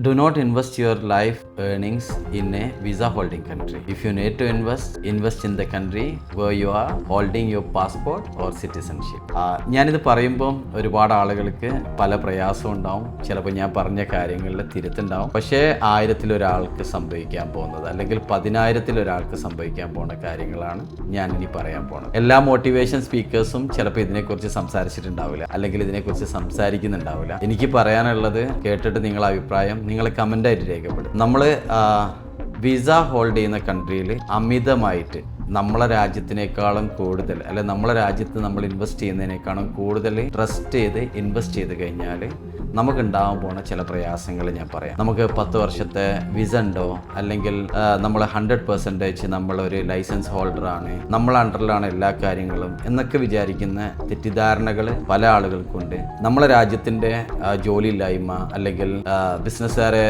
Do not invest your life earnings in a visa holding country. If you need to invest in the country where you are holding your passport or citizenship. ഞാനിത് പറയുമ്പം ഒരുപാട് ആളുകൾക്ക് പല പ്രയാസവും ഉണ്ടാവും. ചിലപ്പോൾ ഞാൻ പറഞ്ഞ കാര്യങ്ങളിൽ തിരുത്തുണ്ടാവും. പക്ഷേ 1000-ൽ ഒരാൾക്ക് സംഭവിക്കാൻ പോകുന്നത് അല്ലെങ്കിൽ 10,000-ൽ ഒരാൾക്ക് സംഭവിക്കാൻ പോകുന്ന കാര്യങ്ങളാണ് ഞാൻ ഇനി പറയാൻ പോകുന്നത്. എല്ലാ മോട്ടിവേഷൻ സ്പീക്കേഴ്സും ചിലപ്പോൾ ഇതിനെക്കുറിച്ച് സംസാരിച്ചിട്ടുണ്ടാവില്ല, അല്ലെങ്കിൽ ഇതിനെക്കുറിച്ച് സംസാരിക്കുന്നുണ്ടാവില്ല. എനിക്ക് പറയാനുള്ളത് കേട്ടിട്ട് നിങ്ങളുടെ അഭിപ്രായം നിങ്ങൾ കമൻ്റായിട്ട് രേഖപ്പെടുത്തും. നമ്മൾ വിസ ഹോൾഡ് ചെയ്യുന്ന കൺട്രിയിൽ അമിതമായിട്ട് നമ്മളെ രാജ്യത്തിനേക്കാളും കൂടുതൽ, അല്ലെ നമ്മളെ രാജ്യത്ത് നമ്മൾ ഇൻവെസ്റ്റ് ചെയ്യുന്നതിനേക്കാളും കൂടുതൽ ട്രസ്റ്റ് ചെയ്ത് ഇൻവെസ്റ്റ് ചെയ്ത് കഴിഞ്ഞാൽ നമുക്കുണ്ടാകാൻ പോണ ചില പ്രയാസങ്ങൾ ഞാൻ പറയാം. നമുക്ക് 10 വർഷത്തെ വിസ ഉണ്ടോ, അല്ലെങ്കിൽ നമ്മൾ 100% നമ്മളൊരു ലൈസൻസ് ഹോൾഡറാണ്, നമ്മൾ അണ്ടറിലാണ് എല്ലാ കാര്യങ്ങളും എന്നൊക്കെ വിചാരിക്കുന്ന തെറ്റിദ്ധാരണകൾ പല ആളുകൾക്കുണ്ട്. നമ്മളെ രാജ്യത്തിൻ്റെ ജോലിയില്ലായ്മ, അല്ലെങ്കിൽ ബിസിനസ്സുകാരെ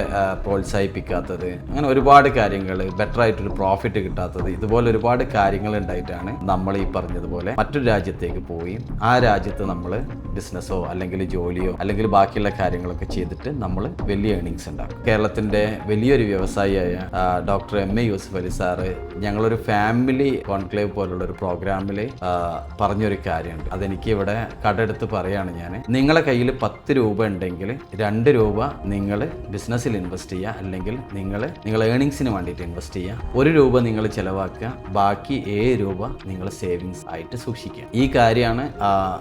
പ്രോത്സാഹിപ്പിക്കാത്തത്, അങ്ങനെ ഒരുപാട് കാര്യങ്ങൾ, ബെറ്റർ ആയിട്ടൊരു പ്രോഫിറ്റ് കിട്ടാത്തത്, ഇതുപോലെ ഒരുപാട് കാര്യങ്ങൾ ഉണ്ടായിട്ടാണ് നമ്മൾ ഈ പറഞ്ഞതുപോലെ മറ്റൊരു രാജ്യത്തേക്ക് പോയി ആ രാജ്യത്ത് നമ്മൾ ബിസിനസ്സോ അല്ലെങ്കിൽ ജോലിയോ അല്ലെങ്കിൽ ബാക്കിയുള്ള കാര്യങ്ങളൊക്കെ ചെയ്തിട്ട് നമ്മൾ വലിയ ഏണിങ്സ് ഉണ്ടാക്കും. കേരളത്തിൻ്റെ വലിയൊരു വ്യവസായിയായ doctor M.A. Yusuf Ali sir ഞങ്ങളൊരു ഫാമിലി കോൺക്ലേവ് പോലുള്ള ഒരു പ്രോഗ്രാമിൽ പറഞ്ഞൊരു കാര്യമുണ്ട്. അതെനിക്ക് ഇവിടെ കടെടുത്ത് പറയാണ് ഞാൻ. നിങ്ങളെ കയ്യിൽ 10 രൂപ ഉണ്ടെങ്കിൽ 2 രൂപ നിങ്ങൾ ബിസിനസ്സിൽ ഇൻവെസ്റ്റ് ചെയ്യുക, അല്ലെങ്കിൽ നിങ്ങൾ ഏണിങ്സിന് വേണ്ടിയിട്ട് ഇൻവെസ്റ്റ് ചെയ്യുക. 1 രൂപ നിങ്ങൾ ചിലവാക്കുക, ബാക്കി 7 രൂപ നിങ്ങൾ സേവിങ്സ് ആയിട്ട് സൂക്ഷിക്കുക. ഈ കാര്യമാണ്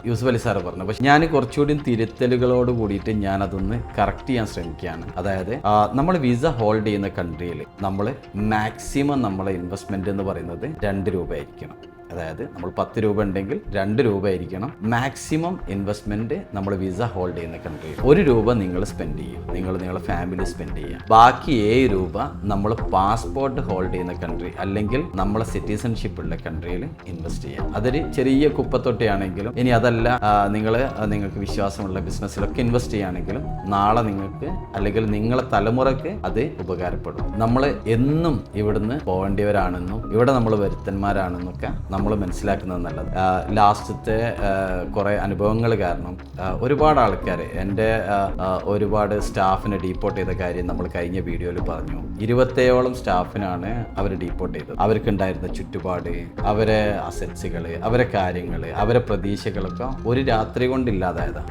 യൂസഫ് അലി സാറ് പറഞ്ഞത്. പക്ഷെ ഞാൻ കുറച്ചുകൂടി തിരുത്തലുകളോട് കൂടിയിട്ട് ഞാനതൊന്ന് കറക്റ്റ് ചെയ്യാൻ ശ്രമിക്കുകയാണ്. അതായത് നമ്മൾ വിസ ഹോൾഡ് ചെയ്യുന്ന കൺട്രിയിൽ നമ്മൾ മാക്സിമം നമ്മളെ ഇൻവെസ്റ്റ്മെന്റ് എന്ന് പറയുന്നത് 2 രൂപ ആയിരിക്കണം. അതായത് നമ്മൾ 10 രൂപ ഉണ്ടെങ്കിൽ 2 രൂപ ആയിരിക്കണം മാക്സിമം ഇൻവെസ്റ്റ്മെന്റ് നമ്മൾ വിസ ഹോൾഡ് ചെയ്യുന്ന കൺട്രിയിൽ. 1 രൂപ നിങ്ങൾ സ്പെൻഡ് ചെയ്യും, നിങ്ങളുടെ ഫാമിലി സ്പെൻഡ് ചെയ്യുക. ബാക്കി 7 രൂപ നമ്മൾ പാസ്പോർട്ട് ഹോൾഡ് ചെയ്യുന്ന കൺട്രി അല്ലെങ്കിൽ നമ്മളെ സിറ്റിസൺഷിപ്പ് ഉള്ള കൺട്രിയിൽ ഇൻവെസ്റ്റ് ചെയ്യുക. അതൊരു ചെറിയ കുപ്പത്തൊട്ടിയാണെങ്കിലും, ഇനി അതല്ല നിങ്ങൾക്ക് വിശ്വാസമുള്ള ബിസിനസ്സിലൊക്കെ ഇൻവെസ്റ്റ് ചെയ്യുകയാണെങ്കിലും നാളെ നിങ്ങൾക്ക് അല്ലെങ്കിൽ നിങ്ങളെ തലമുറക്ക് അത് ഉപകാരപ്പെടും. നമ്മൾ എന്നും ഇവിടുന്ന് പോകേണ്ടിയവരാണെന്നും ഇവിടെ നമ്മൾ വരുത്തന്മാരാണെന്നൊക്കെ നമ്മൾ മനസ്സിലാക്കുന്നത് നല്ലത്. ലാസ്റ്റത്തെ കുറേ അനുഭവങ്ങൾ കാരണം ഒരുപാട് ആൾക്കാർ, എൻ്റെ ഒരുപാട് സ്റ്റാഫിനെ ഡീപ്പോർട്ട് ചെയ്ത കാര്യം നമ്മൾ കഴിഞ്ഞ വീഡിയോയിൽ പറഞ്ഞു. 27ഓളം സ്റ്റാഫിനാണ് അവർ ഡീപ്പോർട്ട് ചെയ്തത്. അവർക്കുണ്ടായിരുന്ന ചുറ്റുപാട്, അവരെ അസറ്റ്സുകൾ, അവരെ കാര്യങ്ങൾ, അവരെ പ്രതീക്ഷകളൊക്കെ ഒരു രാത്രി കൊണ്ടില്ലാതായത്.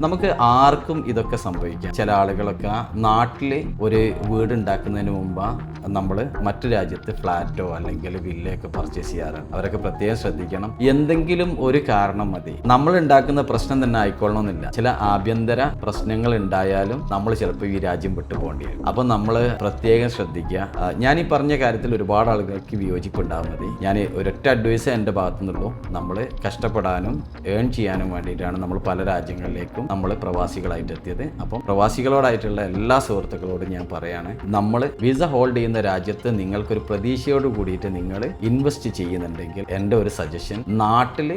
നമുക്ക് ആർക്കും ഇതൊക്കെ സംഭവിക്കാം. ചില ആളുകളൊക്കെ നാട്ടിൽ ഒരു വീട് ഉണ്ടാക്കുന്നതിന് മുമ്പ് നമ്മൾ മറ്റു രാജ്യത്ത് ഫ്ലാറ്റോ അല്ലെങ്കിൽ വില്ലയൊക്കെ പർച്ചേസ് ചെയ്യാറുണ്ട്. അവരൊക്കെ പ്രത്യേകം ശ്രദ്ധിക്കണം. എന്തെങ്കിലും ഒരു കാരണം മതി. നമ്മൾ ഉണ്ടാക്കുന്ന പ്രശ്നം തന്നെ ആയിക്കൊള്ളണമെന്നില്ല. ചില ആഭ്യന്തര പ്രശ്നങ്ങൾ ഉണ്ടായാലും നമ്മൾ ചിലപ്പോൾ ഈ രാജ്യം വിട്ടു പോകേണ്ടി വരും. അപ്പം നമ്മൾ പ്രത്യേകം ശ്രദ്ധിക്കുക. ഞാൻ ഈ പറഞ്ഞ കാര്യത്തിൽ ഒരുപാട് ആളുകൾക്ക് വിയോജിപ്പുണ്ടാകും മതി. ഞാൻ ഒരൊറ്റ അഡ്വൈസ് എൻ്റെ ഭാഗത്തു നിന്നുള്ളൂ. നമ്മൾ കഷ്ടപ്പെടാനും ഏൺ ചെയ്യാനും വേണ്ടിയിട്ടാണ് നമ്മൾ പല രാജ്യങ്ങളിലേക്കും നമ്മൾ പ്രവാസികളായിട്ട് എത്തിയത്. അപ്പം പ്രവാസികളോടായിട്ടുള്ള എല്ലാ സുഹൃത്തുക്കളോടും ഞാൻ പറയാണ്, നമ്മൾ വിസ ഹോൾഡ് ചെയ്യുന്ന രാജ്യത്ത് നിങ്ങൾക്കൊരു പ്രതീക്ഷയോട് കൂടിയിട്ട് നിങ്ങൾ ഇൻവെസ്റ്റ് ചെയ്യുന്നുണ്ടെങ്കിൽ എൻ്റെ ഒരു സജഷൻ, നാട്ടിൽ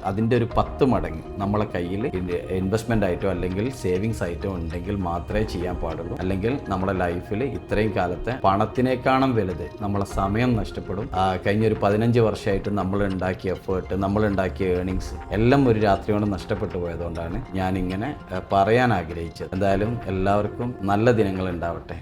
അതിൻ്റെ ഒരു 10 മടങ്ങ് നമ്മളെ കയ്യിൽ ഇൻവെസ്റ്റ്മെന്റ് ആയിട്ടോ അല്ലെങ്കിൽ സേവിങ്സ് ആയിട്ടോ ഉണ്ടെങ്കിൽ മാത്രമേ ചെയ്യാൻ പാടുള്ളൂ. അല്ലെങ്കിൽ നമ്മുടെ ലൈഫിൽ ഇത്രയും കാലത്തെ പണത്തിനേക്കാളും വലുത് നമ്മളെ സമയം നഷ്ടപ്പെടും. കഴിഞ്ഞ ഒരു 15 വർഷമായിട്ട് നമ്മൾ ഉണ്ടാക്കിയ എഫേർട്ട്, നമ്മൾ ഉണ്ടാക്കിയ ഏണിങ്സ് എല്ലാം ഒരു രാത്രി കൊണ്ട് നഷ്ടപ്പെട്ടു പോയതുകൊണ്ടാണ് ഞാനിങ്ങനെ പറയാൻ ആഗ്രഹിച്ചത്. എന്തായാലും എല്ലാവർക്കും നല്ല ദിനങ്ങൾ ഉണ്ടാവട്ടെ.